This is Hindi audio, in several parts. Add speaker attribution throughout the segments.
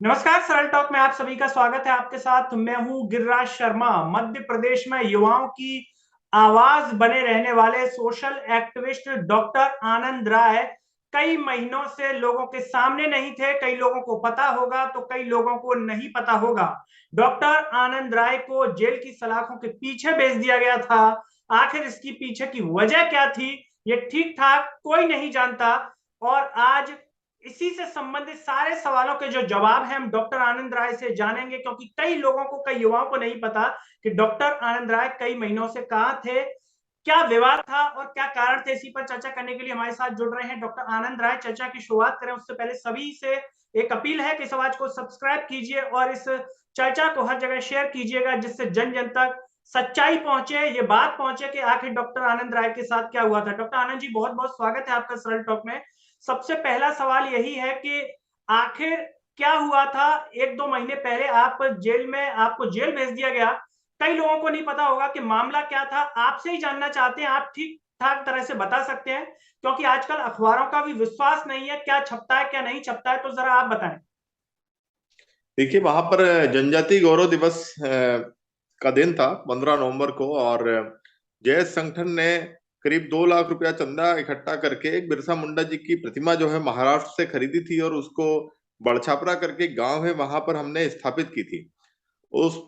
Speaker 1: नमस्कार। सरल टॉक में आप सभी का स्वागत है। आपके साथ मैं हूं गिरिराज शर्मा। मध्य प्रदेश में युवाओं की आवाज बने रहने वाले सोशल एक्टिविस्ट डॉक्टर आनंद राय कई महीनों से लोगों के सामने नहीं थे। कई लोगों को पता होगा तो कई लोगों को नहीं पता होगा। डॉक्टर आनंद राय को जेल की सलाखों के पीछे भेज दिया गया था। आखिर इसकी पीछे की वजह क्या थी, ये ठीक ठाक कोई नहीं जानता। और आज इसी से संबंधित सारे सवालों के जो जवाब हैं हम डॉक्टर आनंद राय से जानेंगे, क्योंकि कई लोगों को, कई युवाओं को नहीं पता कि डॉक्टर आनंद राय कई महीनों से कहां थे, क्या विवाद था और क्या कारण थे। इसी पर चर्चा करने के लिए हमारे साथ जुड़ रहे हैं डॉक्टर आनंद राय। चर्चा की शुरुआत करें उससे पहले सभी से एक अपील है कि इस आवाज को सब्सक्राइब कीजिए और इस चर्चा को हर जगह शेयर कीजिएगा, जिससे जन जन तक सच्चाई पहुंचे, ये बात पहुंचे कि आखिर डॉक्टर आनंद राय के साथ क्या हुआ था। डॉक्टर आनंद जी, बहुत बहुत स्वागत है आपका सरल टॉक में। सबसे पहला सवाल यही है कि आखिर क्या हुआ था। एक दो महीने पहले आपको जेल भेज दिया गया। कई लोगों को नहीं पता होगा कि मामला क्या था। आपसे ही जानना चाहते हैं, आप ठीक ठाक तरह से बता सकते हैं, क्योंकि आजकल अखबारों का भी विश्वास नहीं है, क्या छपता है क्या नहीं छपता है, तो जरा आप बताएं।
Speaker 2: देखिए, वहां पर जनजाति गौरव दिवस का दिन था 15 नवंबर को। और जैस संगठन ने करीब 2 लाख रुपया चंदा इकट्ठा करके एक बिरसा मुंडा जी की प्रतिमा जो है महाराष्ट्र से खरीदी थी और उसको बड़छापरा करके गांव है वहां पर हमने स्थापित की थी। उस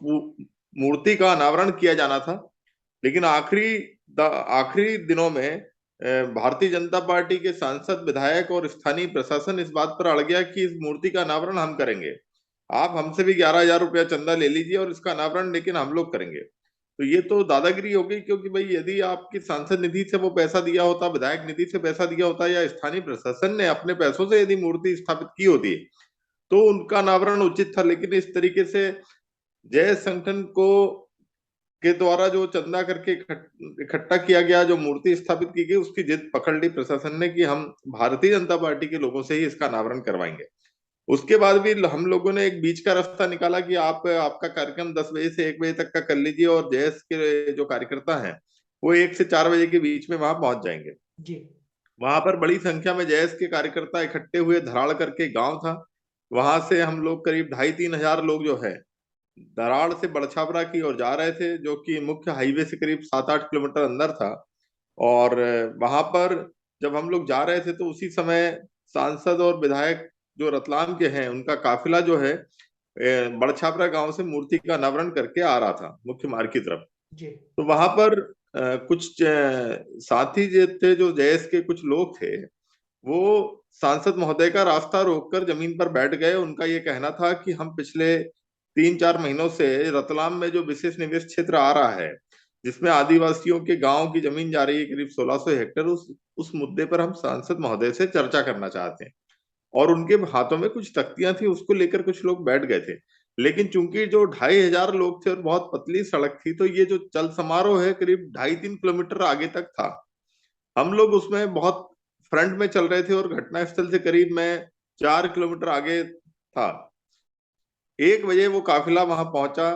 Speaker 2: मूर्ति का अनावरण किया जाना था, लेकिन आखिरी दिनों में भारतीय जनता पार्टी के सांसद, विधायक और स्थानीय प्रशासन इस बात पर अड़ गया कि इस मूर्ति का अनावरण हम करेंगे। आप हमसे भी 11,000 रुपया चंदा ले लीजिए और इसका अनावरण लेकिन हम लोग करेंगे। तो ये तो दादागिरी हो गई, क्योंकि भाई यदि आपकी सांसद निधि से वो पैसा दिया होता, विधायक निधि से पैसा दिया होता, या स्थानीय प्रशासन ने अपने पैसों से यदि मूर्ति स्थापित की होती तो उनका अनावरण उचित था। लेकिन इस तरीके से जय संगठन को के द्वारा जो चंदा करके इकट्ठा किया गया, जो मूर्ति स्थापित की गई, उसकी जिद पकड़ ली प्रशासन ने कि हम भारतीय जनता पार्टी के लोगों से ही इसका अनावरण करवाएंगे। उसके बाद भी हम लोगों ने एक बीच का रास्ता निकाला कि आप आपका कार्यक्रम 10 बजे से 1 बजे तक का कर लीजिए और जयस के जो कार्यकर्ता हैं वो 1 से 4 बजे के बीच में वहां पहुंच जाएंगे।
Speaker 1: जी।
Speaker 2: वहां पर बड़ी संख्या में जयस के कार्यकर्ता इकट्ठे हुए। धराड़ करके गांव था, वहां से हम लोग करीब 2,500-3,000 लोग जो है दराड़ से बड़छापरा की ओर जा रहे थे, जो कि मुख्य हाईवे से करीब 7-8 किलोमीटर अंदर था। और वहां पर जब हम लोग जा रहे थे तो उसी समय सांसद और विधायक जो रतलाम के हैं उनका काफिला जो है बड़छापरा गांव से मूर्ति का अनावरण करके आ रहा था मुख्य मार्ग की तरफ।
Speaker 1: जी।
Speaker 2: तो वहां पर कुछ साथी जो थे, जो जयस के कुछ लोग थे, वो सांसद महोदय का रास्ता रोककर जमीन पर बैठ गए। उनका ये कहना था कि हम पिछले 3-4 महीनों से रतलाम में जो विशेष निवेश क्षेत्र आ रहा है, जिसमें आदिवासियों के गांव की जमीन जा रही है करीब 1,600 हेक्टेयर, उस मुद्दे पर हम सांसद महोदय से चर्चा करना चाहते हैं। और उनके हाथों में कुछ तख्तियां थी, उसको लेकर कुछ लोग बैठ गए थे। लेकिन चूंकि जो 2,500 लोग थे और बहुत पतली सड़क थी, तो ये जो चल समारोह है करीब 2.5-3 किलोमीटर आगे तक था। हम लोग उसमें बहुत फ्रंट में चल रहे थे और घटनास्थल से करीब मैं 4 किलोमीटर आगे था। 1 बजे वो काफिला वहां पहुंचा,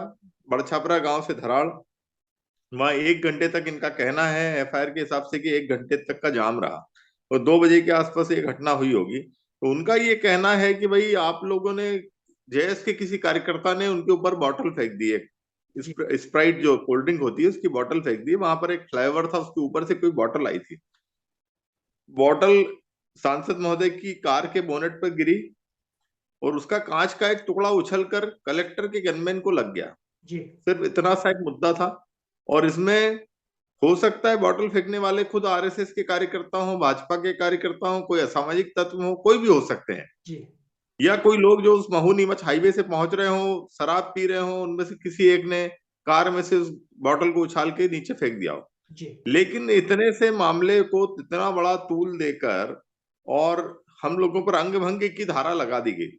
Speaker 2: बड़छापरा गांव से धराड़। वहां 1 घंटे तक इनका कहना है एफआईआर के हिसाब से कि 1 घंटे तक का जाम रहा। और 2 बजे के आसपास ये घटना हुई होगी। तो उनका ये कहना है कि भाई आप लोगों ने, जेएस के किसी कार्यकर्ता ने उनके ऊपर बॉटल फेंक दी है।
Speaker 1: जी।
Speaker 2: स्प्राइट जो कोल्ड ड्रिंक होती है उसकी बॉटल फेंक दी। वहां पर एक फ्लाईओवर था, उसके ऊपर से कोई बॉटल आई थी। बॉटल सांसद महोदय की कार के बोनेट पर गिरी और उसका कांच का एक टुकड़ा उछलकर कलेक्टर के गनमैन को लग गया।
Speaker 1: जी।
Speaker 2: सिर्फ इतना सा एक मुद्दा था। और इसमें हो सकता है बॉटल फेंकने वाले खुद आरएसएस के कार्यकर्ता हो, भाजपा के कार्यकर्ता हो, कोई असामाजिक तत्व हो, कोई भी हो सकते हैं।
Speaker 1: जी।
Speaker 2: या कोई लोग जो उस महू नीमच हाईवे से पहुंच रहे हो, शराब पी रहे हो, उनमें से किसी एक ने कार में से उस बॉटल को उछाल के नीचे फेंक दिया हो।
Speaker 1: जी।
Speaker 2: लेकिन इतने से मामले को इतना बड़ा तूल देकर और हम लोगों पर अंग भंग की धारा लगा दी गई।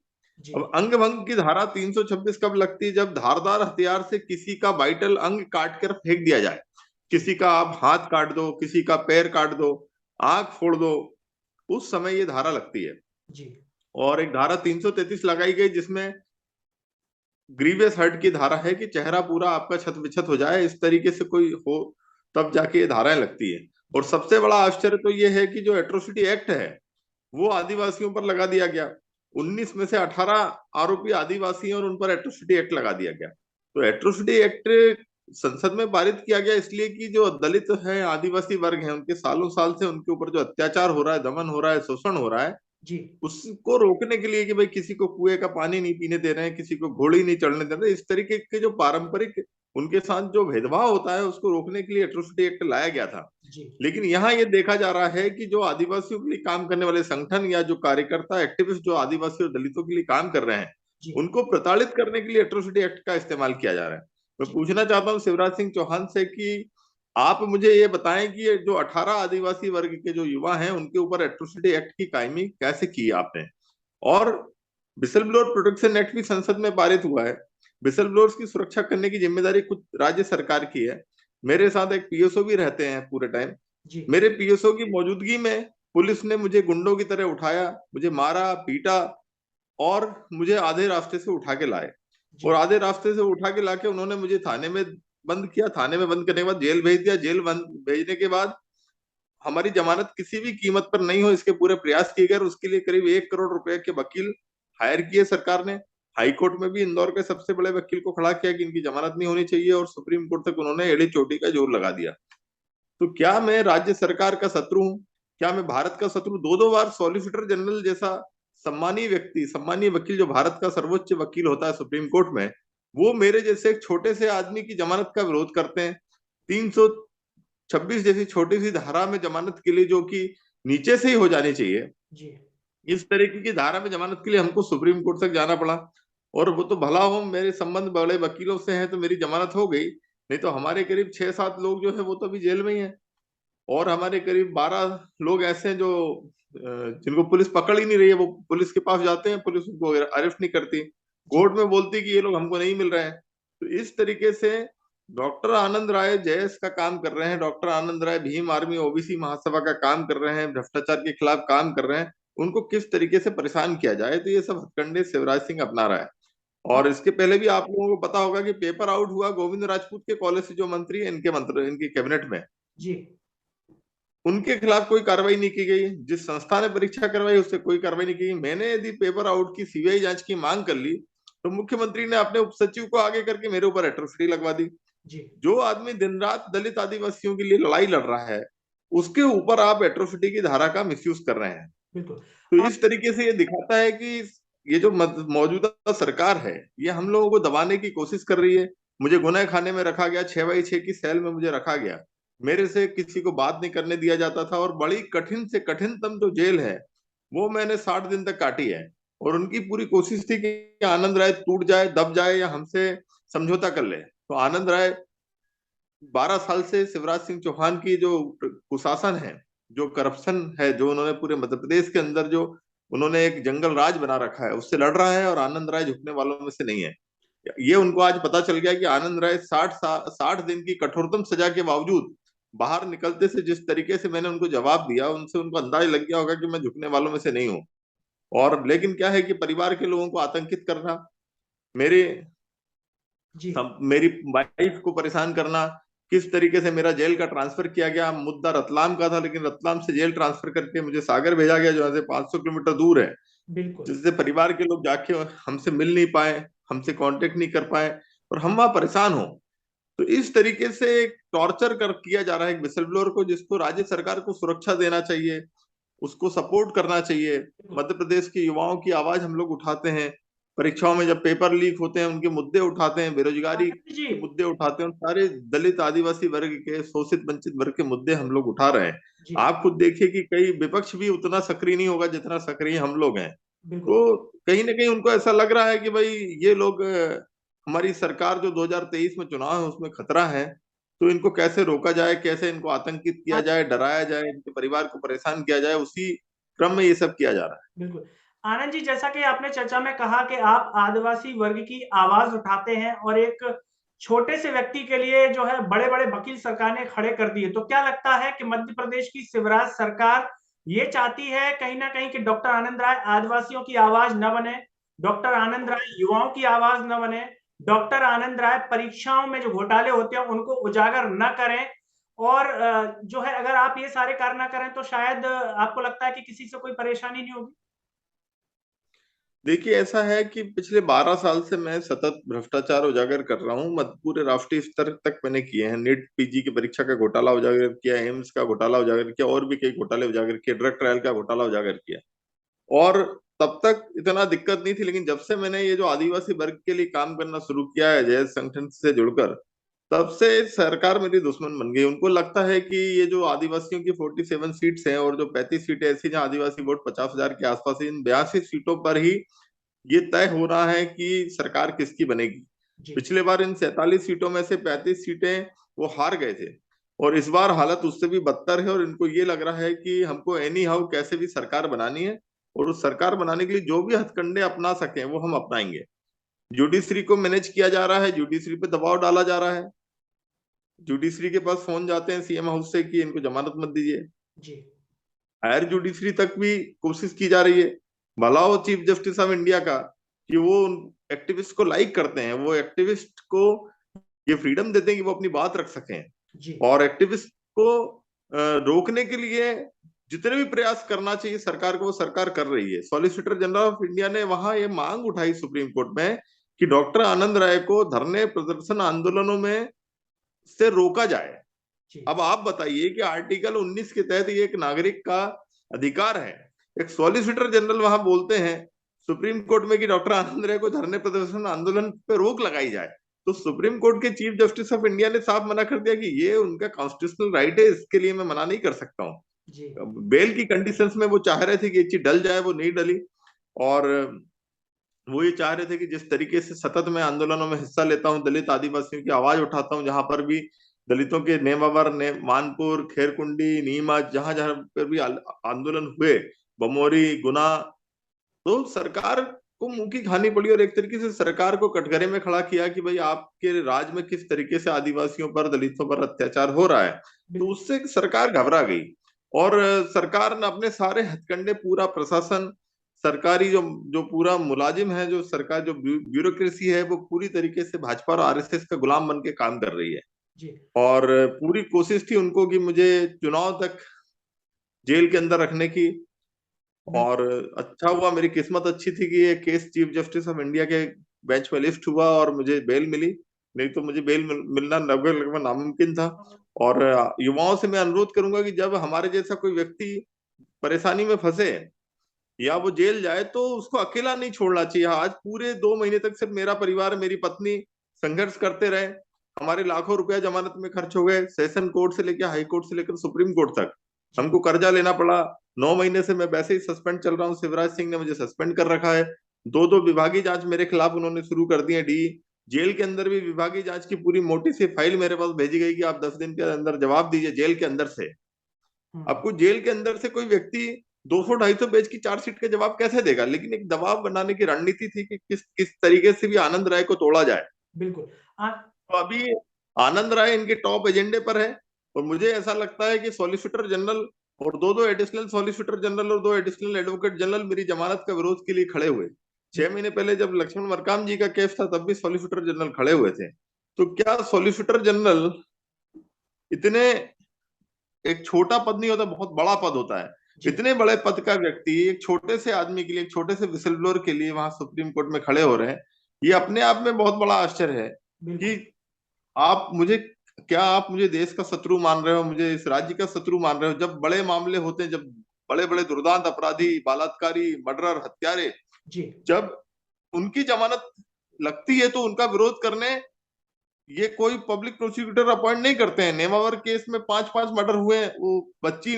Speaker 1: जी।
Speaker 2: अब अंग भंग की धारा 326 कब लगती है? जब धारदार हथियार से किसी का वाइटल अंग काट कर फेंक दिया जाए। किसी का आप हाथ काट दो, किसी का पैर काट दो, आंख फोड़ दो, उस समय ये धारा लगती है।
Speaker 1: जी।
Speaker 2: और एक धारा 333 लगाई गई जिसमें ग्रीवियस हर्ट की धारा है कि चेहरा पूरा आपका छत विछत हो जाए, इस तरीके से कोई हो तब जाके ये धाराएं लगती है। और
Speaker 1: जी।
Speaker 2: सबसे बड़ा आश्चर्य तो ये है कि जो एट्रोसिटी एक्ट है वो आदिवासियों पर लगा दिया गया। 19 में से 18 आरोपी आदिवासी हैं और उन पर एट्रोसिटी एक्ट लगा दिया गया। तो एट्रोसिटी एक्ट संसद में पारित किया गया इसलिए कि जो दलित है, आदिवासी वर्ग है, उनके सालों साल से उनके ऊपर जो अत्याचार हो रहा है, दमन हो रहा है, शोषण हो रहा है,
Speaker 1: जी
Speaker 2: उसको रोकने के लिए कि भाई किसी को कुएं का पानी नहीं पीने दे रहे हैं, किसी को घोड़ी नहीं चढ़ने दे रहे हैं, इस तरीके के जो पारंपरिक उनके साथ जो भेदभाव होता है उसको रोकने के लिए एट्रोसिटी एक्ट लाया गया था।
Speaker 1: जी
Speaker 2: लेकिन यहाँ ये देखा जा रहा है कि जो आदिवासियों के लिए काम करने वाले संगठन या जो कार्यकर्ता एक्टिविस्ट जो आदिवासी और दलितों के लिए काम कर रहे हैं,
Speaker 1: जी
Speaker 2: उनको प्रताड़ित करने के लिए एट्रोसिटी एक्ट का इस्तेमाल किया जा रहा है। मैं
Speaker 1: जी
Speaker 2: पूछना चाहता हूँ शिवराज सिंह चौहान से कि आप मुझे ये बताएं कि ये जो 18 आदिवासी वर्ग के जो युवा हैं उनके ऊपर एट्रोसिटी एक्ट की कायमी कैसे की आपने, और विसल ब्लोअर प्रोटेक्शन एक्ट भी संसद में पारित हुआ है। विसल ब्लोअर्स की सुरक्षा करने की जिम्मेदारी कुछ राज्य सरकार की है। मेरे साथ एक पीएसओ भी रहते हैं पूरे टाइम।
Speaker 1: जी
Speaker 2: मेरे पीएसओ की मौजूदगी में पुलिस ने मुझे गुंडों की तरह उठाया, मुझे मारा पीटा और मुझे आधे रास्ते से उठा के लाए, और
Speaker 1: जी
Speaker 2: आधे रास्ते से उठा के लाके उन्होंने मुझे थाने में बंद किया। थाने में बंद करने के बाद जेल भेज दिया। जेल बंद भेजने के बाद हमारी जमानत किसी भी कीमत पर नहीं हो इसके पूरे प्रयास किए गए, और उसके लिए करीब 1 करोड़ रुपए के वकील हायर किए सरकार ने। हाई कोर्ट में भी इंदौर के सबसे बड़े वकील को खड़ा किया कि इनकी जमानत नहीं होनी चाहिए, और सुप्रीम कोर्ट तक उन्होंने एड़ी चोटी का जोर लगा दिया। तो क्या मैं राज्य सरकार का शत्रु हूं? क्या मैं भारत का शत्रु? दो दो बार सॉलिसिटर जनरल जैसा सम्मानीय व्यक्ति, सम्मानीय वकील जो भारत का सर्वोच्च वकील होता है सुप्रीम कोर्ट में, वो मेरे जैसे एक छोटे से आदमी की जमानत का विरोध करते हैं। 326 जैसी छोटी सी धारा में जमानत के लिए, जो कि नीचे से ही हो जानी चाहिए,
Speaker 1: जी
Speaker 2: इस तरीके की धारा में जमानत के लिए हमको सुप्रीम कोर्ट तक जाना पड़ा। और वो तो भला हो मेरे संबंध बड़े वकीलों से हैं तो मेरी जमानत हो गई, नहीं तो हमारे करीब 6-7 लोग जो है वो तो अभी जेल में ही हैं। और हमारे करीब 12 लोग ऐसे हैं जो जिनको पुलिस पकड़ ही नहीं रही है। वो पुलिस के पास जाते हैं, पुलिस उनको अरेस्ट नहीं करती,
Speaker 1: जी
Speaker 2: कोर्ट में बोलती कि ये लोग हमको नहीं मिल रहे हैं। तो इस तरीके से डॉक्टर आनंद राय जेएस का काम कर रहे हैं, डॉक्टर आनंद राय भीम आर्मी ओबीसी महासभा का काम कर रहे हैं, भ्रष्टाचार के खिलाफ काम कर रहे हैं। उनको किस तरीके से परेशान किया जाए, तो ये सब हथकंडे शिवराज सिंह अपना रहा है। और इसके पहले भी आप लोगों को पता होगा कि पेपर आउट हुआ गोविंद राजपूत के कॉलेज से, जो मंत्री है इनके कैबिनेट में,
Speaker 1: जी
Speaker 2: उनके खिलाफ कोई कार्रवाई नहीं की गई। जिस संस्था ने परीक्षा करवाई उससे कोई कार्रवाई नहीं की गई। मैंने यदि पेपर आउट की सीबीआई जांच की मांग कर ली तो मुख्यमंत्री ने अपने उपसचिव को आगे करके मेरे ऊपर एट्रोसिटी लगवा दी।
Speaker 1: जी
Speaker 2: जो आदमी दिन रात दलित आदिवासियों के लिए लड़ाई लड़ रहा है, उसके ऊपर आप एट्रोसिटी की धारा का मिसयूज कर रहे हैं।
Speaker 1: बिल्कुल
Speaker 2: तो इस तरीके से ये दिखाता है कि ये जो मौजूदा सरकार है, ये हम लोगों को दबाने की कोशिश कर रही है। मुझे गुनाह खाने में रखा गया, 6x6 की सेल में मुझे रखा गया, मेरे से किसी को बात नहीं करने दिया जाता था, और बड़ी कठिन से कठिनतम जो जेल है वो मैंने 60 दिन तक काटी है। और उनकी पूरी कोशिश थी कि आनंद राय टूट जाए, दब जाए, या हमसे समझौता कर ले। तो आनंद राय 12 साल से शिवराज सिंह चौहान की जो कुशासन है, जो करप्शन है, जो उन्होंने पूरे मध्य प्रदेश के अंदर जो उन्होंने एक जंगल राज बना रखा है, उससे लड़ रहा है, और आनंद राय झुकने वालों में से नहीं है। ये उनको आज पता चल गया कि आनंद राय 60 दिन की कठोरतम सजा के बावजूद बाहर निकलते से जिस तरीके से मैंने उनको जवाब दिया, उनसे उनको अंदाज लग गया होगा कि मैं झुकने वालों में से नहीं हूं। और लेकिन क्या है कि परिवार के लोगों को आतंकित करना, मेरे
Speaker 1: जी
Speaker 2: मेरी वाइफ को परेशान करना, किस तरीके से मेरा जेल का ट्रांसफर किया गया। मुद्दा रतलाम का था, लेकिन रतलाम से जेल ट्रांसफर करके मुझे सागर भेजा गया, जो यहाँ से 500 किलोमीटर दूर है,
Speaker 1: बिल्कुल
Speaker 2: जिससे परिवार के लोग जाके हमसे मिल नहीं पाए, हमसे कांटेक्ट नहीं कर पाए, और हम वहां परेशान हो। तो इस तरीके से एक टॉर्चर कर किया जा रहा है एक विसल ब्लोअर को, जिसको राज्य सरकार को सुरक्षा देना चाहिए, उसको सपोर्ट करना चाहिए।
Speaker 1: बिल्कुल
Speaker 2: मध्य प्रदेश के युवाओं की आवाज हम लोग उठाते हैं, परीक्षाओं में जब पेपर लीक होते हैं उनके मुद्दे उठाते हैं, बेरोजगारी
Speaker 1: जी
Speaker 2: के मुद्दे उठाते हैं, सारे दलित आदिवासी वर्ग के, शोषित वंचित वर्ग के मुद्दे हम लोग उठा रहे हैं।
Speaker 1: जी
Speaker 2: आप खुद देखिए कि कई विपक्ष भी उतना सक्रिय नहीं होगा जितना सक्रिय हम लोग हैं।
Speaker 1: बिल्कुल
Speaker 2: तो कहीं ना कहीं उनको ऐसा लग रहा है कि भाई ये लोग हमारी सरकार जो 2023 में चुनाव है उसमें खतरा है, तो इनको कैसे रोका जाए, कैसे इनको आतंकित किया जाए, डराया जाए, इनके परिवार को परेशान किया जाए, उसी क्रम में ये सब किया जा रहा है।
Speaker 1: बिल्कुल। आनंद जी, जैसा कि आपने चर्चा में कहा कि आप आदिवासी वर्ग की आवाज़ उठाते हैं और एक छोटे से व्यक्ति के लिए जो है बड़े-बड़े वकील सरकार ने खड़े कर दिए। तो क्या लगता है कि मध्य प्रदेश की शिवराज सरकार ये चाहती है कहीं न कहीं कि डॉक्टर आनंद राय आदिवासियों की आवाज़ न बने, डॉक्टर आनंद राय युवाओं की आवाज़ न बने, डॉक्टर आनंद राय परीक्षाओं में जो घोटाले होते हैं उनको उजागर न करें और जो है अगर आप ये सारे कार्य ना करें तो शायद आपको लगता है कि किसी से कोई परेशानी नहीं होगी?
Speaker 2: देखिए, ऐसा है कि पिछले 12 साल से मैं सतत भ्रष्टाचार उजागर कर रहा हूँ। पूरे राष्ट्रीय स्तर तक मैंने किए हैं। नीट पीजी की परीक्षा का घोटाला उजागर किया, एम्स का घोटाला उजागर किया, और भी कई घोटाले उजागर किए, ड्रग ट्रायल का घोटाला उजागर किया। और तब तक इतना दिक्कत नहीं थी, लेकिन जब से मैंने ये जो आदिवासी वर्ग के लिए काम करना शुरू किया है जय संगठन से जुड़कर, तब से सरकार मेरी दुश्मन बन गई। उनको लगता है कि ये जो आदिवासियों की 47 सीट्स हैं और जो 35 सीटें ऐसी जहां आदिवासी वोट 50,000 के आसपास है, इन 82 सीटों पर ही ये तय हो रहा है कि सरकार किसकी बनेगी।
Speaker 1: जी
Speaker 2: पिछले बार इन 47 सीटों में से 35 सीटें वो हार गए थे, और इस बार हालत उससे भी बदतर है। और इनको ये लग रहा है कि हमको एनी हाउ कैसे भी सरकार बनानी है, और उस सरकार बनाने के लिए जो भी हथकंडे अपना सके वो हम अपनाएंगे। जुडिशरी को मैनेज किया जा रहा है, जुडिशरी पे दबाव डाला जा रहा है। जुडिशरी के पास फोन जाते हैं सीएम हाउस से कि इनको जमानत मत दीजिए।
Speaker 1: जी
Speaker 2: हायर जुडिशरी तक भी कोशिश की जा रही है। भला हो चीफ जस्टिस ऑफ इंडिया का कि वो उन एक्टिविस्ट को लाइक करते हैं, वो एक्टिविस्ट को ये फ्रीडम देते हैं कि वो अपनी बात रख सकें।
Speaker 1: जी
Speaker 2: और एक्टिविस्ट को रोकने के लिए जितने भी प्रयास करना चाहिए सरकार को, वो सरकार कर रही है। सॉलिसिटर जनरल ऑफ इंडिया ने वहां ये मांग उठाई सुप्रीम कोर्ट में कि डॉक्टर आनंद राय को धरने प्रदर्शन आंदोलनों में से रोका जाए।
Speaker 1: जी
Speaker 2: अब आप बताइए कि आर्टिकल 19 के तहत ये एक नागरिक का अधिकार है। एक सॉलिसिटर जनरल वहां बोलते हैं सुप्रीम कोर्ट में कि डॉक्टर आनंद राय को धरने प्रदर्शन आंदोलन पे रोक लगाई जाए, तो सुप्रीम कोर्ट के चीफ जस्टिस ऑफ इंडिया ने साफ मना कर दिया कि ये उनका कॉन्स्टिट्यूशनल राइट है, इसके लिए मैं मना नहीं कर सकता हूँ।
Speaker 1: जी
Speaker 2: बेल की कंडीशंस में वो चाह रहे थे कि ये चीज डल जाए, वो नहीं डली। और वो ये चाह रहे थे कि जिस तरीके से सतत मैं आंदोलनों में हिस्सा लेता हूँ, दलित आदिवासियों की आवाज उठाता हूँ, जहां पर भी दलितों के नेमावर ने मानपुर, खेरकुंडी, नीमच, जहां जहां पर भी आंदोलन हुए, बमोरी, गुना, तो सरकार को मुंह की खानी पड़ी। और एक तरीके से सरकार को कटघरे में खड़ा किया कि भाई आपके राज में किस तरीके से आदिवासियों पर, दलितों पर अत्याचार हो रहा है। तो
Speaker 1: बिल्कुल
Speaker 2: उससे सरकार घबरा गई, और सरकार ने अपने सारे हथकंडे, पूरा प्रशासन, सरकारी जो जो पूरा मुलाजिम है, जो सरकार जो ब्यूरोक्रेसी है, वो पूरी तरीके से भाजपा और आरएसएस का गुलाम बन के काम कर रही है।
Speaker 1: जी
Speaker 2: और पूरी कोशिश थी उनको कि मुझे चुनाव तक जेल के अंदर रखने की।
Speaker 1: बिल्कुल
Speaker 2: और अच्छा हुआ, मेरी किस्मत अच्छी थी कि ये case chief justice of India के बेंच में लिस्ट हुआ और मुझे बेल मिली। नहीं तो मुझे बेल मिलना लगभग लगभग नामुमकिन था। और युवाओं से मैं अनुरोध करूंगा कि जब हमारे जैसा कोई व्यक्ति परेशानी में फंसे या वो जेल जाए, तो उसको अकेला नहीं छोड़ना चाहिए। आज पूरे 2 महीने तक सिर्फ मेरा परिवार, मेरी पत्नी संघर्ष करते रहे। हमारे लाखों रुपया जमानत में खर्च हो गए, सेशन कोर्ट से लेकर, हाई कोर्ट से लेकर सुप्रीम कोर्ट तक
Speaker 1: जी
Speaker 2: हमको कर्जा लेना पड़ा। 9 महीने से मैं वैसे ही सस्पेंड चल रहा हूँ, शिवराज सिंह ने मुझे सस्पेंड कर रखा है। दो दो विभागीय जांच मेरे खिलाफ उन्होंने शुरू कर दी है, डी। जेल के अंदर भी विभागीय जांच की पूरी मोटी सी फाइल मेरे पास भेजी गई कि आप 10 दिन के अंदर जवाब दीजिए जेल के अंदर से।
Speaker 1: हम्म
Speaker 2: आपको जेल के अंदर से कोई व्यक्ति 200-250 पेज की चार्जशीट का जवाब कैसे देगा? लेकिन एक दबाव बनाने की रणनीति थी कि किस किस तरीके से भी आनंद राय को तोड़ा जाए।
Speaker 1: बिल्कुल आ,
Speaker 2: तो अभी आनंद राय इनके टॉप एजेंडे पर है। और मुझे ऐसा लगता है कि सॉलिसिटर जनरल और दो दो एडिशनल सॉलिसिटर जनरल और दो एडिशनल एडवोकेट जनरल मेरी जमानत का विरोध के लिए खड़े हुए। 6 महीने पहले जब लक्ष्मण मरकाम जी का केस था, तब भी सॉलिसिटर जनरल खड़े हुए थे। तो क्या सॉलिसिटर जनरल इतने, एक छोटा पद नहीं होता, बहुत बड़ा पद होता है।
Speaker 1: जी
Speaker 2: इतने बड़े पद का व्यक्ति एक छोटे से आदमी के लिए, एक छोटे से विसल ब्लोअर के लिए वहां सुप्रीम कोर्ट में खड़े हो रहे हैं, ये अपने आप में बहुत बड़ा आश्चर्य है कि
Speaker 1: बिल्कुल
Speaker 2: आप मुझे, क्या आप मुझे देश का शत्रु मान रहे हो, मुझे इस राज्य का शत्रु मान रहे हो? जब बड़े मामले होते हैं, जब बड़े बड़े दुर्दांत अपराधी, बलात्कारी, मर्डरर, हत्यारे,
Speaker 1: जी
Speaker 2: जब उनकी जमानत लगती है, तो उनका विरोध करने ये कोई पब्लिक प्रोसिक्यूटर अपॉइंट नहीं करते हैं। नेमावर केस में 5-5 मर्डर हुए, वो बच्ची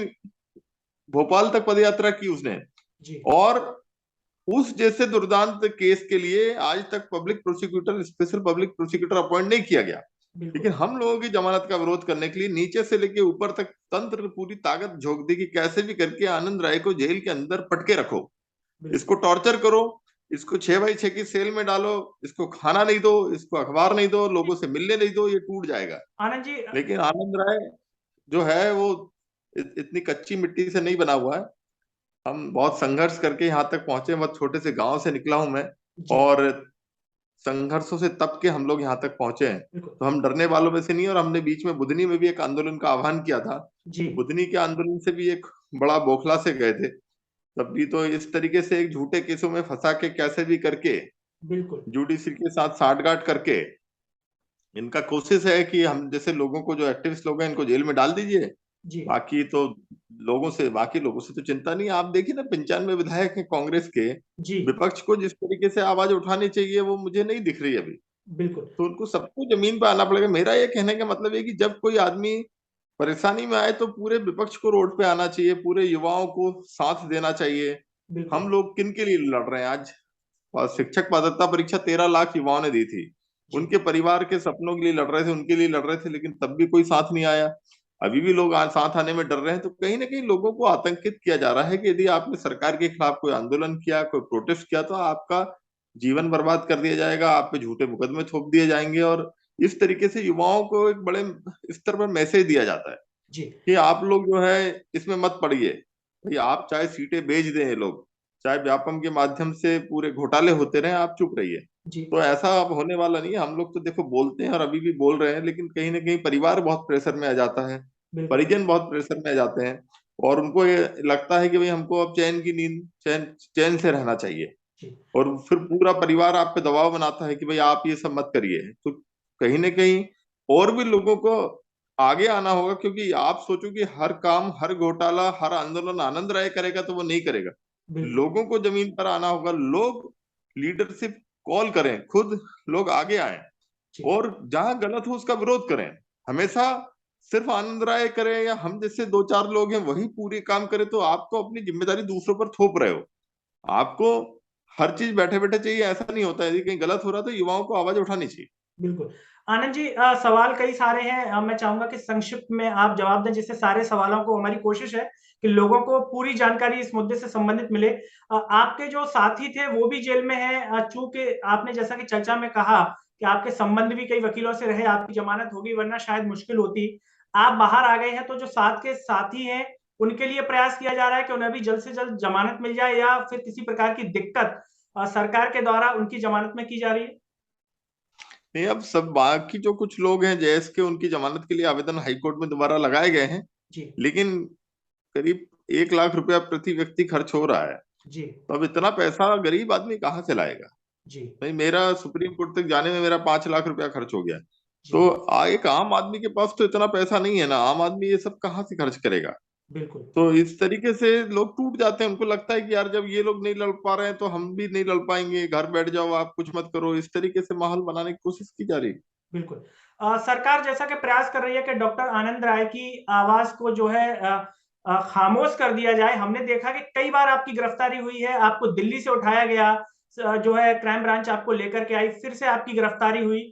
Speaker 2: भोपाल तक पदयात्रा की उसने।
Speaker 1: जी
Speaker 2: और उस जैसे दुर्दांत केस के लिए आज तक public prosecutor, special public prosecutor appoint नहीं किया गया। लेकिन
Speaker 1: बिल्कुल
Speaker 2: हम लोगों की जमानत का विरोध करने के लिए नीचे से लेके ऊपर तक तंत्र ने पूरी ताकत झोंक दी कि कैसे भी करके आनंद राय को जेल के अंदर पटके रखो,
Speaker 1: बिल्कुल
Speaker 2: इसको टॉर्चर करो, इसको 6x6 की सेल में डालो, इसको खाना नहीं दो, इसको अखबार नहीं दो, लोगों से मिलने नहीं दो, ये टूट जाएगा।
Speaker 1: आनंद जी
Speaker 2: लेकिन आनंद राय जो है वो इतनी कच्ची मिट्टी से नहीं बना हुआ है। हम बहुत संघर्ष करके यहाँ तक पहुंचे, बहुत छोटे से गांव से निकला हूं मैं।
Speaker 1: जी
Speaker 2: और संघर्षों से तप के हम लोग यहाँ तक पहुंचे हैं।
Speaker 1: बिल्कुल
Speaker 2: तो हम डरने वालों में से नहीं। और हमने बीच में बुधनी में भी एक आंदोलन का आह्वान किया था,
Speaker 1: जी
Speaker 2: तो बुधनी के आंदोलन से भी एक बड़ा बौखला से गए थे। तब भी तो इस तरीके से एक झूठे केसों में फंसा के कैसे भी करके
Speaker 1: बिल्कुल।
Speaker 2: जुडिशरी के साथ साठगांठ करके इनका कोशिश है कि हम जैसे लोगों को, जो एक्टिविस्ट लोग हैं, इनको जेल में डाल दीजिए।
Speaker 1: जी।
Speaker 2: बाकी लोगों से तो चिंता नहीं। आप देखिए ना, 95 विधायक हैं कांग्रेस के।
Speaker 1: जी।
Speaker 2: विपक्ष को जिस तरीके से आवाज उठानी चाहिए वो मुझे नहीं दिख रही अभी।
Speaker 1: बिल्कुल।
Speaker 2: तो उनको सबको जमीन पर आना पड़ेगा। मेरा ये कहने का मतलब है कि जब कोई आदमी परेशानी में आए तो पूरे विपक्ष को रोड पे आना चाहिए, पूरे युवाओं को साथ देना चाहिए।
Speaker 1: बिल्कुल।
Speaker 2: हम लोग किन के लिए लड़ रहे हैं आज? और शिक्षक पात्रता परीक्षा 13 लाख युवाओं ने दी थी।
Speaker 1: जी।
Speaker 2: उनके परिवार के सपनों के लिए लड़ रहे थे, उनके लिए लड़ रहे थे, लेकिन तब भी कोई साथ नहीं आया। अभी भी लोग साथ आने में डर रहे हैं। तो कहीं ना कहीं लोगों को आतंकित किया जा रहा है कि यदि आपने सरकार के खिलाफ कोई आंदोलन किया, कोई प्रोटेस्ट किया, तो आपका जीवन बर्बाद कर दिया जाएगा, आप पे झूठे मुकदमे थोप दिए जाएंगे। और इस तरीके से युवाओं को एक बड़े स्तर पर मैसेज दिया जाता है
Speaker 1: जी।
Speaker 2: कि आप लोग जो है इसमें मत पड़िए। भाई, आप चाहे सीटें बेच दें, ये लोग चाहे व्यापम के माध्यम से पूरे घोटाले होते रहे, आप चुप रहिए।
Speaker 1: जी।
Speaker 2: तो ऐसा अब होने वाला नहीं है। हम लोग तो देखो बोलते हैं और अभी भी बोल रहे हैं, लेकिन कहीं ना कहीं परिवार बहुत प्रेशर में आ जाता है,
Speaker 1: बिल्कुल।
Speaker 2: परिजन बहुत प्रेशर में आ जाते हैं। और उनको ये लगता है कि भाई हमको अब चैन की नींद, चैन चैन से रहना चाहिए।
Speaker 1: जी।
Speaker 2: और फिर पूरा परिवार आप पे दबाव बनाता है कि भाई आप ये सब मत करिए। तो कहीं ना कहीं और भी लोगों को आगे आना होगा, क्योंकि आप सोचो कि हर काम, हर घोटाला, हर आंदोलन आनंद राय करेगा तो वो नहीं करेगा।
Speaker 1: बिल्कुल।
Speaker 2: लोगों को जमीन पर आना होगा। लोग लीडरशिप कॉल करें, खुद लोग आगे आए
Speaker 1: जी।
Speaker 2: और जहां गलत हो उसका विरोध करें। हमेशा सिर्फ आनंद राय करें या हम जैसे दो चार लोग हैं वही पूरे काम करें, तो आप तो अपनी जिम्मेदारी दूसरों पर थोप रहे हो। आपको हर चीज बैठे बैठे चाहिए, ऐसा नहीं होता है। यदि कहीं गलत हो रहा है तो युवाओं को आवाज उठानी चाहिए।
Speaker 1: बिल्कुल। आनंद जी, सवाल कई सारे हैं। मैं चाहूँगा कि संक्षिप्त में आप जवाब दें, जिससे सारे सवालों को, हमारी कोशिश है कि लोगों को पूरी जानकारी इस मुद्दे से संबंधित मिले। आपके जो साथी थे वो भी जेल में हैं, चूँकि आपने जैसा कि चर्चा में कहा कि आपके संबंध भी कई वकीलों से रहे, आपकी ज़मानत हो गई वरना शायद मुश्किल होती। आप बाहर आ गए हैं, तो जो साथ के साथी हैं, उनके लिए प्रयास किया जा रहा है कि उन्हें भी जल्द से जल्द ज़मानत मिल जाए, या फिर किसी प्रकार की दिक्कत सरकार के द्वारा उनकी ज़मानत में की जा रही है?
Speaker 2: नहीं, अब सब बाकी जो कुछ लोग हैं जैस के, उनकी जमानत के लिए आवेदन हाईकोर्ट में दोबारा लगाए गए हैं।
Speaker 1: जी।
Speaker 2: लेकिन करीब 1 लाख रुपया प्रति व्यक्ति खर्च हो रहा है।
Speaker 1: जी।
Speaker 2: तो अब इतना पैसा गरीब आदमी कहाँ से लाएगा?
Speaker 1: जी।
Speaker 2: भाई, मेरा सुप्रीम कोर्ट तक जाने में मेरा 5 लाख रुपया खर्च हो गया।
Speaker 1: जी।
Speaker 2: तो एक आम आदमी के पास तो इतना पैसा नहीं है ना। आम आदमी ये सब कहाँ से खर्च करेगा?
Speaker 1: बिल्कुल।
Speaker 2: तो इस तरीके से लोग टूट जाते हैं। उनको लगता है कि यार जब ये लोग नहीं लड़ पा रहे हैं तो हम भी नहीं लड़ पाएंगे, घर बैठ जाओ, आप कुछ मत करो। इस तरीके से माहौल बनाने की कोशिश की जा रही है।
Speaker 1: बिल्कुल। सरकार जैसा कि प्रयास कर रही है कि डॉक्टर आनंद राय की आवाज़ को जो है खामोश कर दिया जाए। हमने देखा कि कई बार आपकी गिरफ्तारी हुई है, आपको दिल्ली से उठाया गया, जो है क्राइम ब्रांच आपको लेकर के आई, फिर से आपकी गिरफ्तारी हुई।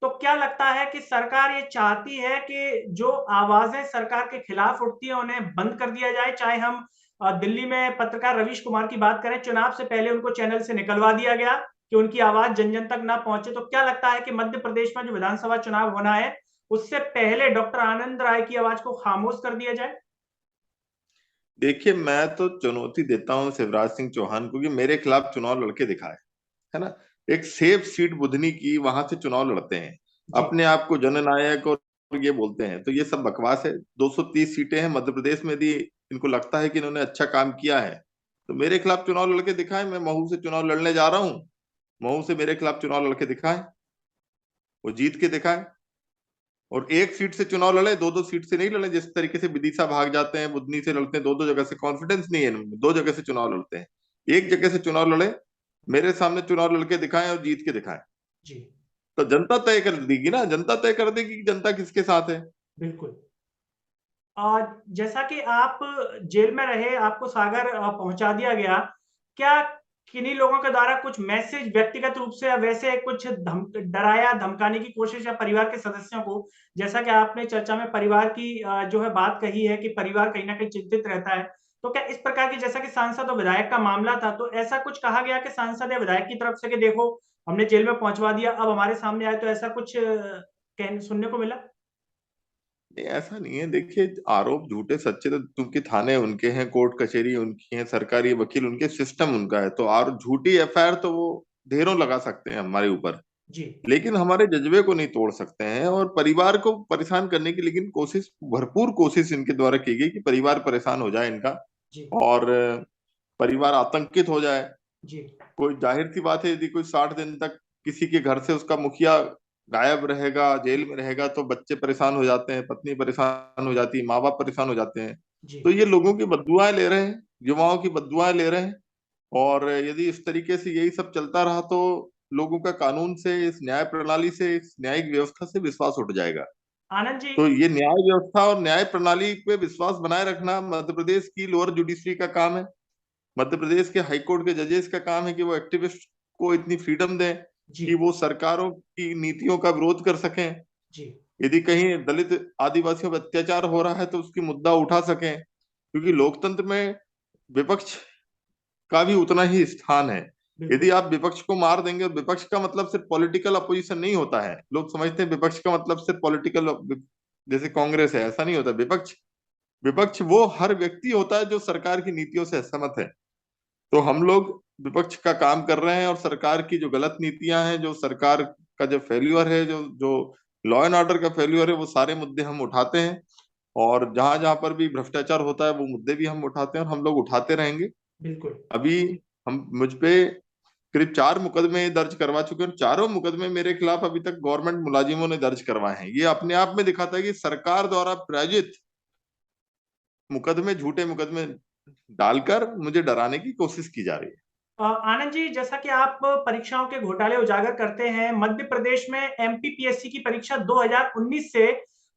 Speaker 1: तो क्या लगता है कि सरकार ये चाहती है कि जो आवाज़ें सरकार के खिलाफ उठती हैं, उन्हें बंद कर दिया जाए? चाहे हम दिल्ली में पत्रकार रवीश कुमार की बात करें, चुनाव से पहले उनको चैनल से निकलवा दिया गया कि उनकी आवाज जन-जन तक ना पहुंचे। तो क्या लगता है कि मध्य प्रदेश में जो विधानसभा चुनाव होना है, उससे पहले डॉक्टर आनंद राय की आवाज को खामोश कर दिया जाए?
Speaker 2: देखिए, मैं तो चुनौती देता हूँ शिवराज सिंह चौहान को कि मेरे खिलाफ चुनाव लड़के दिखाए, है ना। एक सेफ सीट बुधनी की, वहां से चुनाव लड़ते हैं,
Speaker 1: जी।
Speaker 2: अपने आप को जननायक और ये बोलते हैं। तो ये सब बकवास है। 230 सीटें हैं मध्य प्रदेश में। यदि इनको लगता है कि इन्होंने अच्छा काम किया है तो मेरे खिलाफ चुनाव लड़के दिखाएं। मैं महू से चुनाव लड़ने जा रहा हूँ, महू से मेरे खिलाफ चुनाव लड़के दिखाएं, वो जीत के दिखाएं। और एक सीट से चुनाव लड़े, दो दो सीट से नहीं लड़े। जिस तरीके से विदिशा भाग जाते हैं, बुधनी से लड़ते हैं, दो दो जगह से। कॉन्फिडेंस नहीं है इनमें, दो जगह से चुनाव लड़ते हैं। एक जगह से चुनाव लड़े, मेरे सामने चुनाव लड़के दिखाएं और जीत के दिखाएं।
Speaker 1: जी।
Speaker 2: तो जनता तय कर देगी ना, जनता तय कर देगी कि जनता किसके साथ है।
Speaker 1: बिल्कुल। जैसा कि आप जेल में रहे, आपको सागर पहुंचा दिया गया, क्या किन्हीं लोगों के द्वारा कुछ मैसेज व्यक्तिगत रूप से या वैसे कुछ डराया, धमकाने की कोशिश, या परिवार के सदस्यों को? जैसा कि आपने चर्चा में परिवार की जो है बात कही है कि परिवार कहीं न कहीं चिंतित रहता है। तो क्या इस प्रकार की, जैसा कि सांसद और विधायक का मामला था, तो ऐसा कुछ कहा गया कि सांसद या विधायक की तरफ से कि देखो, हमने जेल में पहुँचवा दिया, अब हमारे सामने आए, तो ऐसा कुछ कहन सुनने को मिला?
Speaker 2: नहीं, ऐसा नहीं है। देखिए, आरोप झूठे सच्चे तो क्योंकि थाने उनके हैं, कोर्ट कचहरी उनकी है, सरकारी वकील उनके, सिस्टम उनका है। तो और झूठी एफआईआर तो वो ढेरों लगा सकते हैं हमारे ऊपर,
Speaker 1: जी।
Speaker 2: लेकिन हमारे जज्बे को नहीं तोड़ सकते हैं। और परिवार को परेशान करने की लेकिन कोशिश, भरपूर कोशिश इनके द्वारा की गई कि परिवार परेशान हो जाए इनका।
Speaker 1: जी।
Speaker 2: और परिवार आतंकित हो जाए।
Speaker 1: जी
Speaker 2: कोई जाहिर सी बात है, यदि कोई 60 दिन तक किसी के घर से उसका मुखिया गायब रहेगा, जेल में रहेगा, तो बच्चे परेशान हो जाते हैं, पत्नी परेशान हो जाती है, माँ बाप परेशान हो जाते हैं।
Speaker 1: जी
Speaker 2: तो ये लोगों की बद्दुआएं ले रहे हैं, युवाओं की बद्दुआएं ले रहे हैं। और यदि इस तरीके से यही सब चलता रहा तो लोगों का कानून से, इस न्याय प्रणाली से, इस न्यायिक व्यवस्था से विश्वास उठ जाएगा।
Speaker 1: आनंद जी।
Speaker 2: तो ये न्याय व्यवस्था और न्याय प्रणाली पे विश्वास बनाए रखना मध्य प्रदेश की लोअर जुडिशरी का काम है। मध्य प्रदेश के हाईकोर्ट के जजेस का काम है कि वो एक्टिविस्ट को इतनी फ्रीडम दें
Speaker 1: जी
Speaker 2: कि वो सरकारों की नीतियों का विरोध कर सकें।
Speaker 1: जी
Speaker 2: यदि कहीं दलित आदिवासियों पर अत्याचार हो रहा है तो उसकी मुद्दा उठा सकें, क्योंकि लोकतंत्र में विपक्ष का भी उतना ही स्थान है।
Speaker 1: बिल्कुल
Speaker 2: यदि आप विपक्ष को मार देंगे, और विपक्ष का मतलब सिर्फ पॉलिटिकल अपोजिशन नहीं होता है, लोग समझते हैं विपक्ष का मतलब सिर्फ पॉलिटिकल, जैसे कांग्रेस है, ऐसा नहीं होता। विपक्ष विपक्ष वो हर व्यक्ति होता है जो सरकार की नीतियों से असहमत है। तो हम लोग विपक्ष का काम कर रहे हैं, और सरकार की जो गलत नीतियां हैं, जो सरकार का जो फेल्यूर है, जो जो लॉ एंड ऑर्डर का फेल्यूर है, वो सारे मुद्दे हम उठाते हैं। और जहां जहां पर भी भ्रष्टाचार होता है वो मुद्दे भी हम उठाते हैं, और हम लोग उठाते रहेंगे।
Speaker 1: बिल्कुल
Speaker 2: अभी हम मुझ पे करीब 4 मुकदमे दर्ज करवा चुके हैं, और चारों मुकदमे मेरे खिलाफ अभी तक गवर्नमेंट मुलाजिमों ने दर्ज करवाए हैं। ये अपने आप में दिखाता है कि सरकार द्वारा प्रायोजित मुकदमे, झूठे मुकदमे डालकर मुझे डराने की कोशिश की जा रही है।
Speaker 1: आनंद जी, जैसा कि आप परीक्षाओं के घोटाले उजागर करते हैं, मध्य प्रदेश में एमपीपीएससी की परीक्षा 2019 से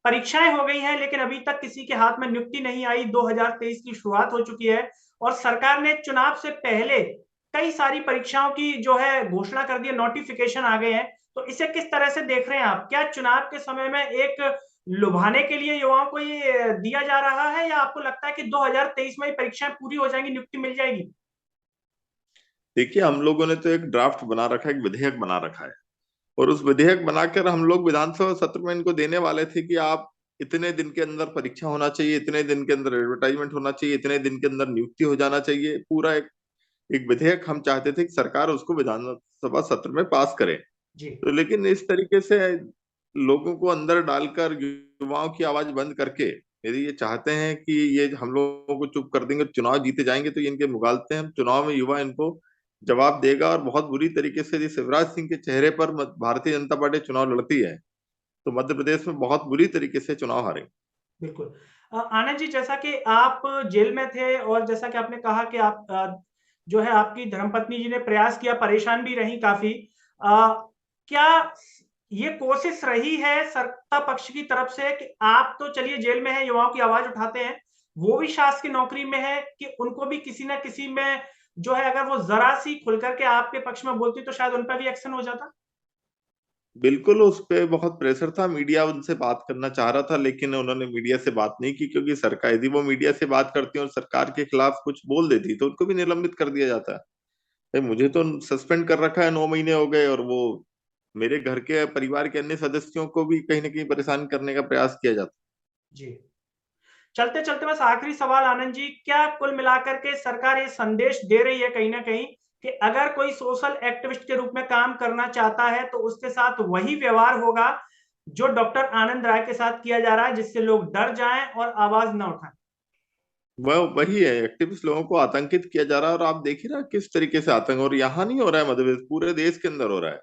Speaker 1: परीक्षाएं हो गई हैं, लेकिन अभी तक किसी के हाथ में नियुक्ति नहीं आई। 2023 की शुरुआत हो चुकी है और सरकार ने चुनाव से पहले कई सारी परीक्षाओं की जो है घोषणा कर दी है, नोटिफिकेशन आ गए हैं। तो इसे किस तरह से देख रहे हैं आप? क्या चुनाव के समय में एक लुभाने के लिए युवाओं को ये दिया जा रहा है, या आपको लगता है कि 2023 में ही परीक्षाएं पूरी हो जाएंगी, नियुक्ति मिल जाएगी?
Speaker 2: देखिए, हम लोगों ने तो एक ड्राफ्ट बना रखा है, एक विधेयक बना रखा है, और उस विधेयक बनाकर हम लोग विधानसभा सत्र में इनको देने वाले थे कि आप इतने दिन के अंदर परीक्षा होना चाहिए, इतने दिन के अंदर एडवर्टाइजमेंट होना चाहिए, इतने दिन के अंदर नियुक्ति हो जाना चाहिए। पूरा एक विधेयक हम चाहते थे कि सरकार उसको विधानसभा सत्र में पास करे।
Speaker 1: जी
Speaker 2: तो लेकिन इस तरीके से लोगों को अंदर डालकर, युवाओं की आवाज बंद करके, यदि ये चाहते हैं कि ये हम लोगों को चुप कर देंगे, चुनाव जीते जाएंगे, तो ये इनके मुगालते हैं। हम चुनाव में युवा इनको जवाब देगा, और बहुत बुरी तरीके से यदि शिवराज सिंह के चेहरे पर भारतीय जनता पार्टी चुनाव लड़ती है तो मध्य प्रदेश में बहुत बुरी तरीके से चुनाव हारेंगे।
Speaker 1: बिल्कुल। आनंद जी, जैसा कि आप जेल में थे और जैसा कि आपने कहा कि आप जो है आपकी धर्मपत्नी जी ने प्रयास किया, परेशान भी रहीं काफ़ी। क्या ये कोशिश रही है सत्ता पक्ष की तरफ से कि आप तो चलिए जेल में हैं, युवाओं की आवाज़ उठाते हैं, वो भी शासकीय नौकरी में है, कि उनको भी किसी न किसी में जो है अगर वो ज़रा-सी खुल कर के आपके पक्ष में बोलती तो शायद उन पे भी एक्शन हो जाता?
Speaker 2: बिल्कुल, उस पे बहुत प्रेशर था, मीडिया उनसे बात करना चाह रहा था, लेकिन उन्होंने मीडिया से बात नहीं की, क्योंकि सरकार, यदि वो मीडिया से बात करती और सरकार के खिलाफ कुछ बोल देती तो उनको भी निलंबित कर दिया जाता। भाई, मुझे तो सस्पेंड कर रखा है, 9 महीने हो गए, और वो मेरे घर के परिवार के अन्य सदस्यों को भी कहीं ना कहीं परेशान करने का प्रयास किया जाता।
Speaker 1: जी। चलते-चलते बस आखिरी सवाल आनंद जी, क्या कुल मिलाकर के सरकार ये संदेश दे रही है कहीं न कहीं कि अगर कोई सोशल एक्टिविस्ट के रूप में काम करना चाहता है, तो उसके साथ वही व्यवहार होगा, जो डॉक्टर आनंद राय के साथ किया जा रहा है, जिससे लोग डर जाएँ और आवाज़ ना उठाएँ?
Speaker 2: वह वही है, एक्टिविस्ट लोगों को आतंकित किया जा रहा है, और आप देखिए ना किस तरीके से आतंक, और यहाँ नहीं हो रहा है मध्य प्रदेश, पूरे देश के अंदर हो रहा है।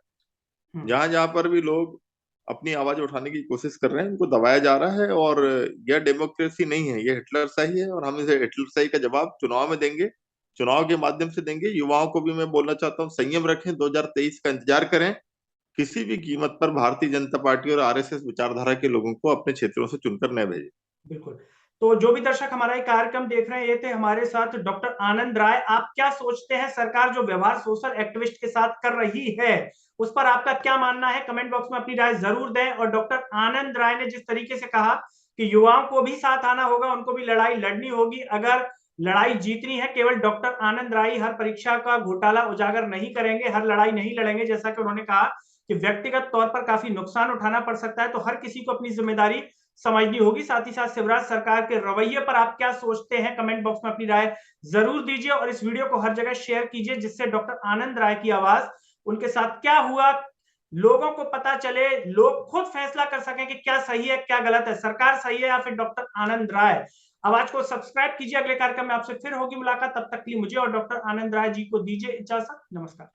Speaker 1: हुँ,
Speaker 2: जहां जहां पर भी लोग अपनी आवाज उठाने की कोशिश कर रहे हैं, उनको दबाया जा रहा है। और यह डेमोक्रेसी नहीं है, यह हिटलरशाही है, और हम इसे हिटलरशाही का जवाब चुनाव में देंगे, चुनाव के माध्यम से देंगे। युवाओं को भी मैं बोलना चाहता हूँ, संयम रखें, 2023 का इंतजार करें। किसी भी कीमत पर भारतीय जनता पार्टी और आरएसएस विचारधारा के लोगों को अपने क्षेत्रों से चुनकर न भेजें।
Speaker 1: बिल्कुल। तो जो भी दर्शक हमारा ये कार्यक्रम देख रहे हैं, ये थे हमारे साथ डॉक्टर आनंद राय। आप क्या सोचते हैं सरकार जो व्यवहार सोशल एक्टिविस्ट के साथ कर रही है, उस पर आपका क्या मानना है? कमेंट बॉक्स में अपनी राय ज़रूर दें। और डॉक्टर आनंद राय ने जिस तरीके से कहा कि युवाओं को भी साथ आना होगा, उनको भी लड़ाई लड़नी होगी। अगर लड़ाई जीतनी है, केवल डॉक्टर आनंद राय ही हर परीक्षा का घोटाला उजागर नहीं करेंगे, हर लड़ाई नहीं लड़ेंगे। जैसा कि उन्होंने कहा कि व्यक्तिगत तौर पर काफ़ी नुकसान उठाना पड़ सकता है, तो हर किसी को अपनी ज़िम्मेदारी समझनी होगी। साथ ही साथ शिवराज सरकार के रवैये पर आप क्या सोचते हैं? कमेंट बॉक्स में अपनी राय ज़रूर दीजिए और इस वीडियो को हर जगह शेयर कीजिए, जिससे डॉक्टर आनंद राय की आवाज़, उनके साथ क्या हुआ, लोगों को पता चले, लोग खुद फैसला कर सकें कि क्या सही है, क्या गलत है, सरकार सही है या फिर डॉक्टर आनंद राय। आवाज को सब्सक्राइब कीजिए। अगले कार्यक्रम में आपसे फिर होगी मुलाकात, तब तक के लिए मुझे और डॉक्टर आनंद राय जी को दीजिए इजाजत। नमस्कार।